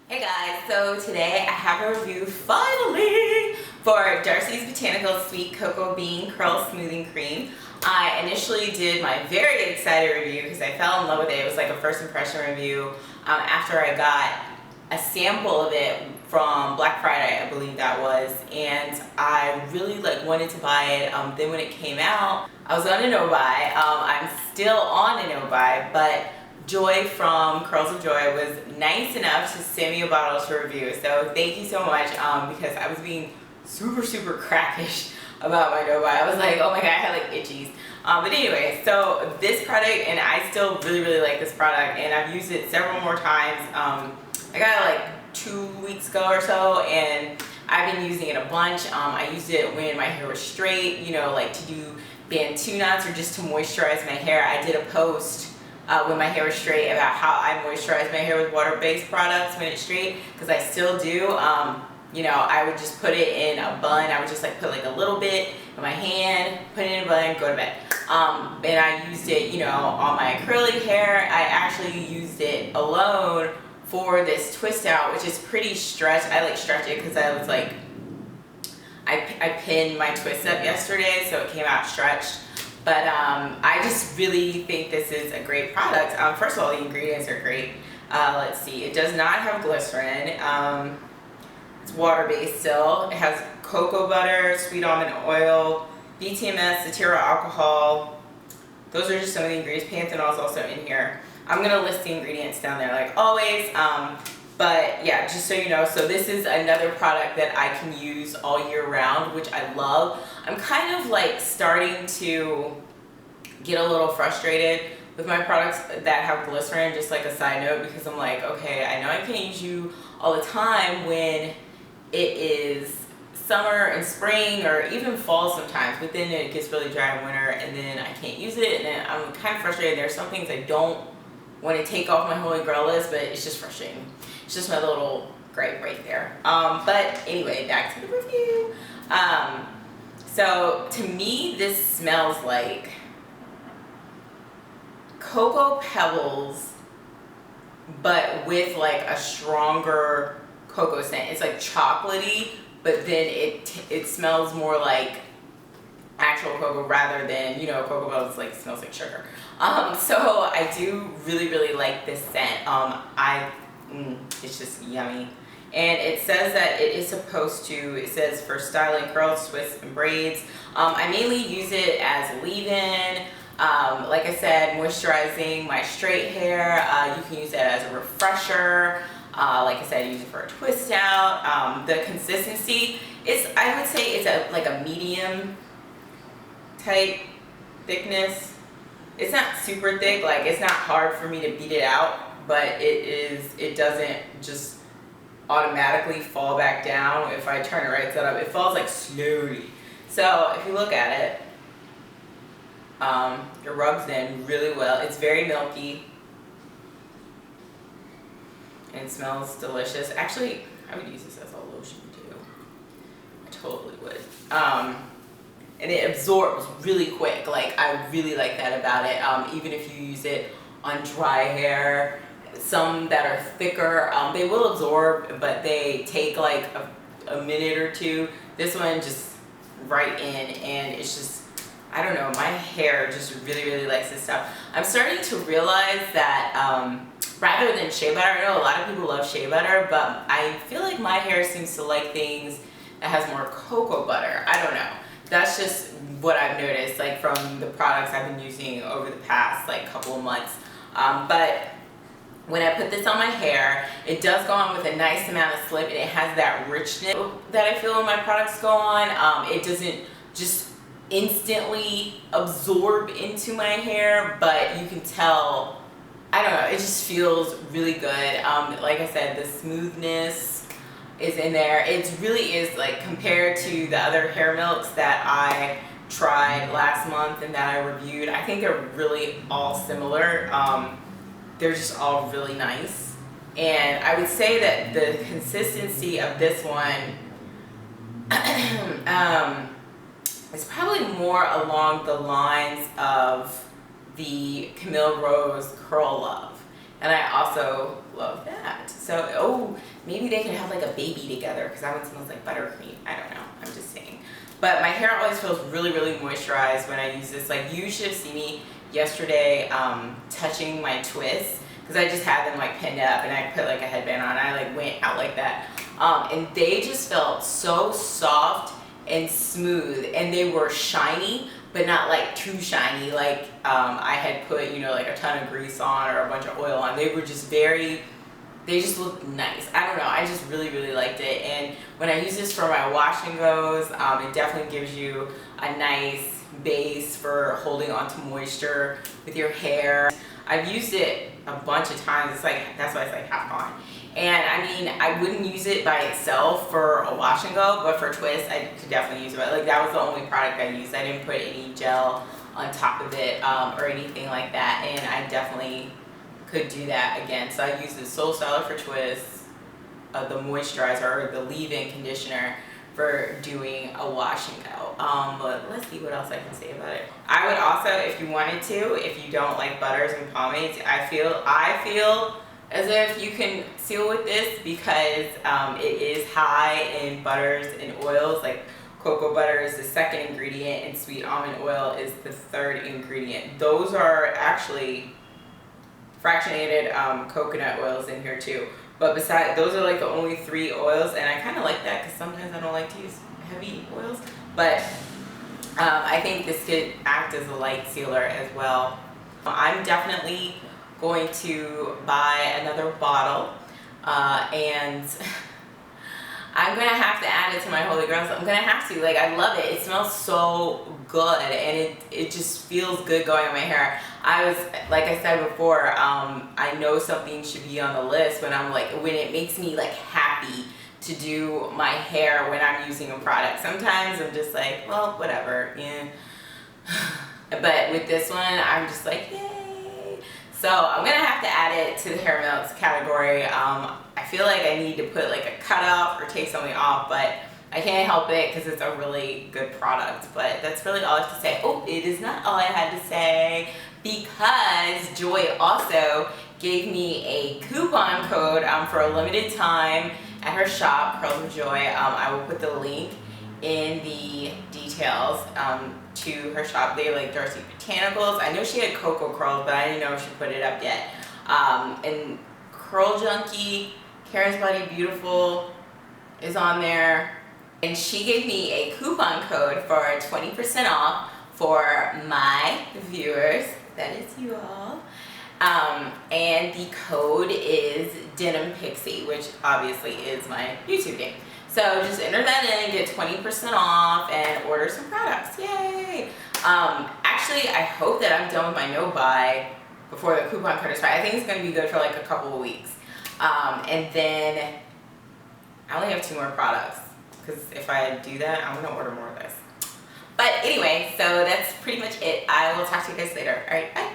Hey guys, so today I have a review finally for Darcy's Botanicals Sweet Cocoa Bean Curl Smoothing Cream. I initially did my very excited review because I fell in love with it. It was like a first impression review after I got a sample of it from Black Friday, I believe that was, and I really wanted to buy it. Then when it came out, I was on a no buy. I'm still on a no buy, but Joy from Curls of Joy was nice enough to send me a bottle to review. So thank you so much because I was being super crackish about my no buy. I was like, oh my god, I had itchies. But anyway, so this product, and I still really like this product, and I've used it several more times. I got it 2 weeks ago or so, and I've been using it a bunch. I used it when my hair was straight, to do bantu knots or just to moisturize my hair. I did a post when my hair was straight about how I moisturize my hair with water-based products when it's straight, because I still do. I would just put it in a bun. I would just put a little bit in my hand, put it in a bun, go to bed. And I used it, on my curly hair. I actually used it alone for this twist out, which is pretty stretched. I stretch it because I was I pinned my twist up yesterday, so it came out stretched. But I just really think this is a great product. First of all, the ingredients are great. Let's see, it does not have glycerin. It's water-based still. It has cocoa butter, sweet almond oil, BTMS, cetearyl alcohol. Those are just some of the ingredients. Panthenol is also in here. I'm going to list the ingredients down there like always. But yeah, just so you know, so this is another product that I can use all year round, which I love. I'm kind of starting to get a little frustrated with my products that have glycerin, just a side note, because I'm okay, I know I can't use you all the time when it is summer and spring or even fall sometimes, but then it gets really dry in winter and then I can't use it, and then I'm kind of frustrated. There's some things I don't want to take off my holy grail list, but it's just frustrating. It's just my little gripe right there. But anyway, back to the review. So to me, this smells like cocoa pebbles, but with a stronger cocoa scent. It's chocolatey, but then it smells more like actual cocoa rather than, cocoa pebbles smells like sugar. So I do really like this scent. It's just yummy. And it says that it is supposed to, it says for styling curls, twists, and braids. I mainly use it as leave-in. Like I said, moisturizing my straight hair. You can use it as a refresher. Like I said, use it for a twist out. The consistency is, I would say it's a medium type thickness. It's not super thick, it's not hard for me to beat it out, but it doesn't just automatically fall back down if I turn it right side up. It falls slowly. So if you look at it, it rubs in really well. It's very milky and it smells delicious. Actually, I would use this as a lotion too. I totally would. And it absorbs really quick. I really like that about it. Even if you use it on dry hair, some that are thicker, they will absorb, but they take a minute or two. This one just right in, and it's just, I don't know, my hair just really likes this stuff. I'm starting to realize that rather than shea butter, I know a lot of people love shea butter, but I feel like my hair seems to like things that has more cocoa butter. I don't know. That's just what I've noticed, from the products I've been using over the past couple of months. But when I put this on my hair, it does go on with a nice amount of slip, and it has that richness that I feel when my products go on. It doesn't just instantly absorb into my hair, but you can tell, I don't know, it just feels really good. Like I said, the smoothness is in there. It really is, compared to the other hair milks that I tried last month and that I reviewed, I think they're really all similar. They're just all really nice. And I would say that the consistency of this one is probably more along the lines of the Camille Rose Curl Love. And I also love that. So, oh, maybe they can have like a baby together because that one smells like buttercream. I don't know. I'm just saying. But my hair always feels really, really moisturized when I use this. Like, you should have seen me yesterday touching my twists because I just had them like pinned up and I put like a headband on and I like went out like that. And they just felt so soft and smooth, and they were shiny, but not like too shiny. Like I had put, you know, like a ton of grease on or a bunch of oil on. They were just they just looked nice. I don't know, I just really, really liked it. And when I use this for my wash and goes, it definitely gives you a nice base for holding on to moisture with your hair. I've used it a bunch of times. It's like, that's why it's like half gone. And I mean, I wouldn't use it by itself for a wash and go, but for twists, I could definitely use it. Like, that was the only product I used. I didn't put any gel on top of it or anything like that, and I definitely could do that again. So I use the Soul Styler for twists, the moisturizer or the leave-in conditioner for doing a wash and go. But let's see what else I can say about it. I would also, if you wanted to, if you don't like butters and pomades, I feel as if you can seal with this because it is high in butters and oils. Like, cocoa butter is the second ingredient and sweet almond oil is the third ingredient. Those are actually fractionated coconut oils in here too. But besides, those are like the only 3 oils, and I kind of like that because sometimes I don't like to use heavy oils. But I think this could act as a light sealer as well. I'm definitely going to buy another bottle and I'm gonna have to add it to my Holy Grail. I'm gonna have to. Like, I love it. It smells so good, and it just feels good going on my hair. I was, like I said before, I know something should be on the list when it makes me like happy to do my hair when I'm using a product. Sometimes I'm just like, well, whatever, yeah. But with this one, I'm just like, yay. So I'm gonna have to add it to the hair melts category. I feel like I need to put like a cutoff or take something off, but I can't help it because it's a really good product. But that's really all I have to say. Oh, it is not all I had to say, because Joy also gave me a coupon code for a limited time at her shop, Curls of Joy. I will put the link in the details to her shop. They like Darcy Botanicals. I know she had cocoa curls, but I didn't know if she put it up yet. And Curl Junkie, Karen's Body Beautiful is on there. And she gave me a coupon code for 20% off for my viewers. That is you all. And the code is Denim Pixie, which obviously is my YouTube name. So just enter that in, get 20% off, and order some products. Yay! Actually, I hope that I'm done with my no buy before the coupon code expires. I think it's going to be good for like a couple of weeks. And then I only have 2 more products, because if I do that, I'm going to order more of this. But anyway, so that's pretty much it. I will talk to you guys later. All right, bye.